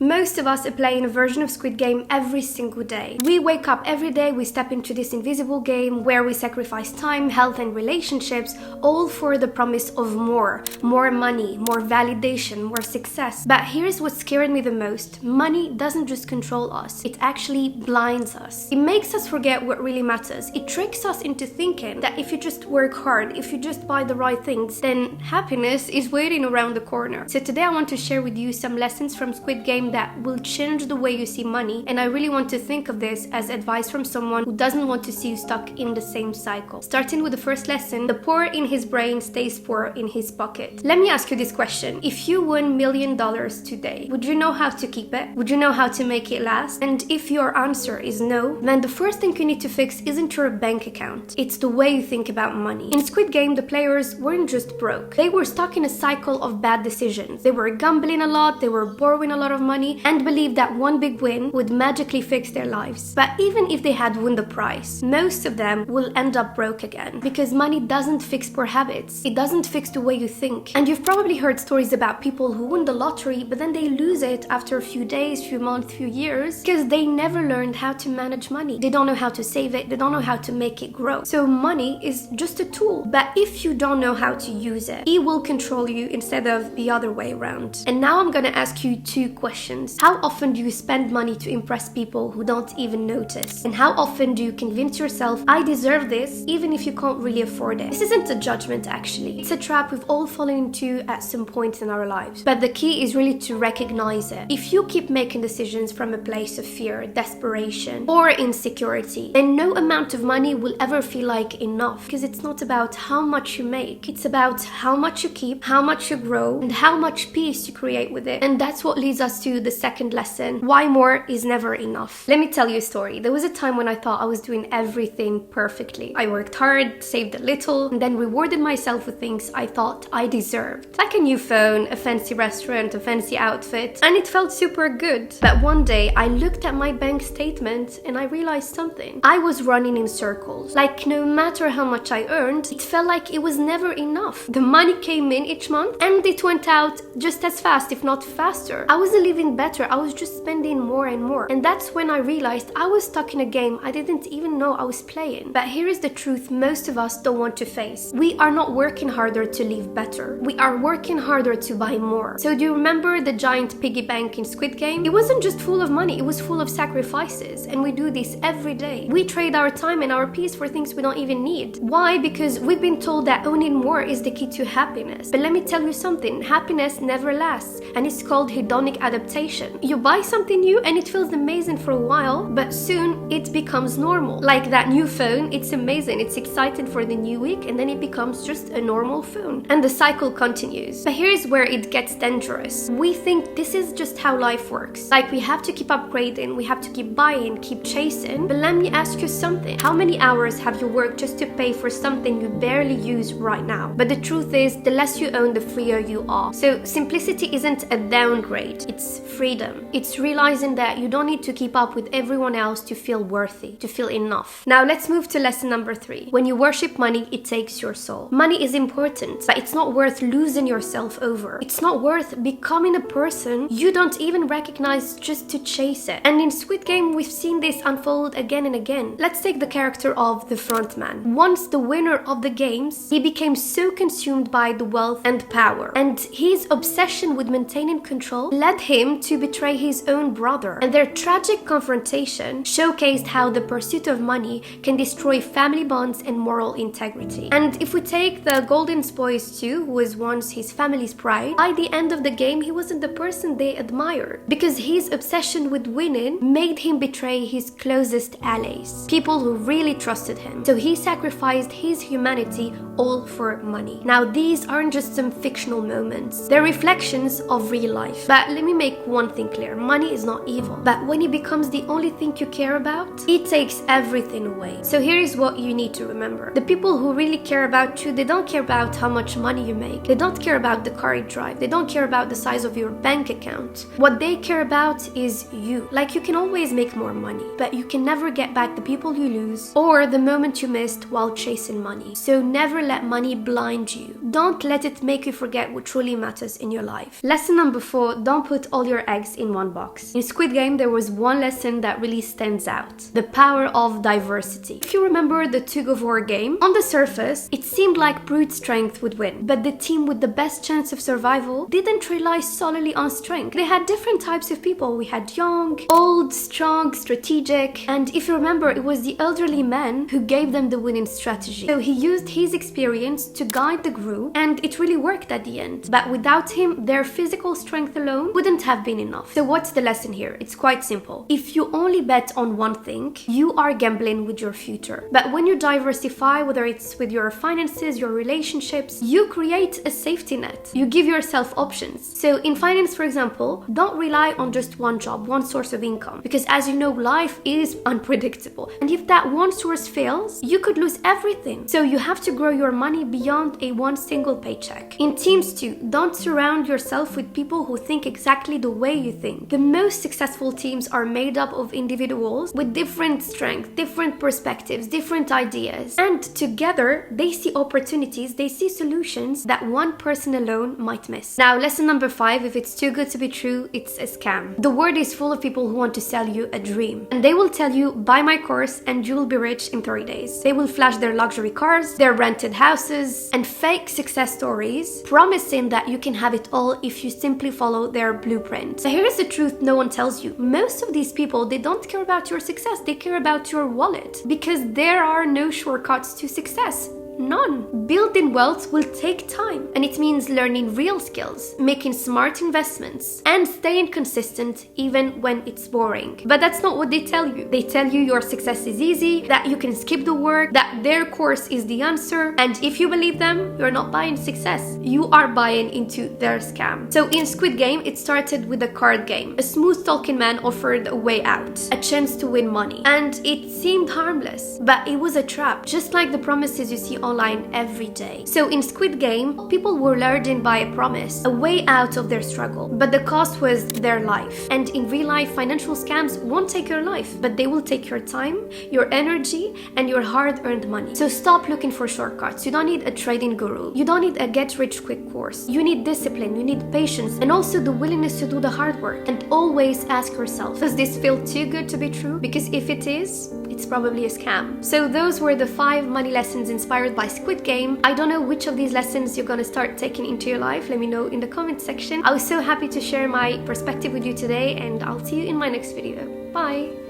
Most of us are playing a version of Squid Game every single day. We wake up every day, we step into this invisible game where we sacrifice time, health and relationships, all for the promise of more money, more validation, more success. But here's what scared me the most. Money doesn't just control us, it actually blinds us. It makes us forget what really matters. It tricks us into thinking that if you just work hard, if you just buy the right things, then happiness is waiting around the corner. So today I want to share with you some lessons from Squid Game that will change the way you see money, and I really want to think of this as advice from someone who doesn't want to see you stuck in the same cycle. Starting with the first lesson, the poor in his brain stays poor in his pocket. Let me ask you this question. If you won $1 million today, would you know how to keep it? Would you know how to make it last? And if your answer is no, then the first thing you need to fix isn't your bank account. It's the way you think about money. In Squid Game, the players weren't just broke. They were stuck in a cycle of bad decisions. They were gambling a lot, they were borrowing a lot of money, and believed that one big win would magically fix their lives. But even if they had won the prize, most of them will end up broke again, because money doesn't fix poor habits. It doesn't fix the way you think. And you've probably heard stories about people who win the lottery, but then they lose it after a few days, few months, few years, because they never learned how to manage money. They don't know how to save it. They don't know how to make it grow. So money is just a tool. But if you don't know how to use it, it will control you instead of the other way around. And now I'm gonna ask you two questions. How often do you spend money to impress people who don't even notice? And how often do you convince yourself, I deserve this, even if you can't really afford it? This isn't a judgment, actually. It's a trap we've all fallen into at some point in our lives. But the key is really to recognize it. If you keep making decisions from a place of fear, desperation, or insecurity, then no amount of money will ever feel like enough, because it's not about how much you make. It's about how much you keep, how much you grow, and how much peace you create with it. And that's what leads us to the second lesson: why more is never enough. Let me tell you a story. There was a time when I thought I was doing everything perfectly. I worked hard, saved a little, and then rewarded myself with things I thought I deserved. Like a new phone, a fancy restaurant, a fancy outfit, and it felt super good. But one day I looked at my bank statement and I realized something. I was running in circles. Like, no matter how much I earned, it felt like it was never enough. The money came in each month and it went out just as fast, if not faster. I wasn't living better. I was just spending more and more. And that's when I realized I was stuck in a game I didn't even know I was playing. But here is the truth most of us don't want to face. We are not working harder to live better. We are working harder to buy more. So do you remember the giant piggy bank in Squid Game? It wasn't just full of money, it was full of sacrifices. And we do this every day. We trade our time and our peace for things we don't even need. Why? Because we've been told that owning more is the key to happiness. But let me tell you something, happiness never lasts, and it's called hedonic adaptation. You buy something new and it feels amazing for a while, but soon it becomes normal. Like that new phone, it's amazing, it's exciting for the new week, and then it becomes just a normal phone. And the cycle continues. But here's where it gets dangerous. We think this is just how life works. Like, we have to keep upgrading, we have to keep buying, keep chasing. But let me ask you something. How many hours have you worked just to pay for something you barely use right now? But the truth is, the less you own, the freer you are. So simplicity isn't a downgrade, it's freedom. It's realizing that you don't need to keep up with everyone else to feel worthy, to feel enough. Now let's move to lesson number 3. When you worship money, it takes your soul. Money is important, but it's not worth losing yourself over. It's not worth becoming a person you don't even recognize just to chase it. And in Squid Game, we've seen this unfold again and again. Let's take the character of the frontman. Once the winner of the games, he became so consumed by the wealth and power, and his obsession with maintaining control led him to betray his own brother. And their tragic confrontation showcased how the pursuit of money can destroy family bonds and moral integrity. And if we take the Golden Boys too, who was once his family's pride, by the end of the game, he wasn't the person they admired, because his obsession with winning made him betray his closest allies, people who really trusted him. So he sacrificed his humanity all for money. Now, these aren't just some fictional moments. They're reflections of real life. But let me make one thing clear. Money is not evil. But when it becomes the only thing you care about, it takes everything away. So here is what you need to remember. The people who really care about you, they don't care about how much money you make. They don't care about the car you drive. They don't care about the size of your bank account. What they care about is you. Like, you can always make more money, but you can never get back the people you lose or the moment you missed while chasing money. So never let money blind you. Don't let it make you forget what truly matters in your life. Lesson number 4, don't put all your eggs in one box. In Squid Game, there was one lesson that really stands out: the power of diversity. If you remember the tug-of-war game, on the surface, it seemed like brute strength would win, but the team with the best chance of survival didn't rely solely on strength. They had different types of people. We had young, old, strong, strategic, and if you remember, it was the elderly man who gave them the winning strategy. So he used his experience to guide the group, and it really worked at the end. But without him, their physical strength alone wouldn't have been enough. So what's the lesson here? It's quite simple. If you only bet on one thing, you are gambling with your future. But when you diversify, whether it's with your finances, your relationships, you create a safety net. You give yourself options. So in finance, for example, don't rely on just one job, one source of income, because as you know, life is unpredictable. And if that one source fails, you could lose everything. So you have to grow your money beyond a one single paycheck. In teams too, don't surround yourself with people who think exactly the way you think. The most successful teams are made up of individuals with different strengths, different perspectives, different ideas. And together, they see opportunities, they see solutions that one person alone might miss. Now, lesson number 5, if it's too good to be true, it's a scam. The world is full of people who want to sell you a dream. And they will tell you, buy my course and you will be rich in 30 days. They will flash their luxury cars, their rented houses, and fake success stories, promising that you can have it all if you simply follow their blueprint. So here's the truth no one tells you. Most of these people, they don't care about your success, they care about your wallet, because there are no shortcuts to success. None. Building wealth will take time, and it means learning real skills, making smart investments, and staying consistent even when it's boring. But that's not what they tell you. They tell you your success is easy, that you can skip the work, that their course is the answer, and if you believe them, you're not buying success. You are buying into their scam. So in Squid Game, it started with a card game. A smooth-talking man offered a way out, a chance to win money, and it seemed harmless, but it was a trap, just like the promises you see online every day. So in Squid Game, people were lured in by a promise, a way out of their struggle, but the cost was their life. And in real life, financial scams won't take your life, but they will take your time, your energy, and your hard-earned money. So stop looking for shortcuts. You don't need a trading guru. You don't need a get-rich-quick course. You need discipline, you need patience, and also the willingness to do the hard work. And always ask yourself, does this feel too good to be true? Because if it is, it's probably a scam. So those were the 5 money lessons inspired by Squid Game. I don't know which of these lessons you're gonna start taking into your life. Let me know in the comment section. I was so happy to share my perspective with you today, and I'll see you in my next video. Bye!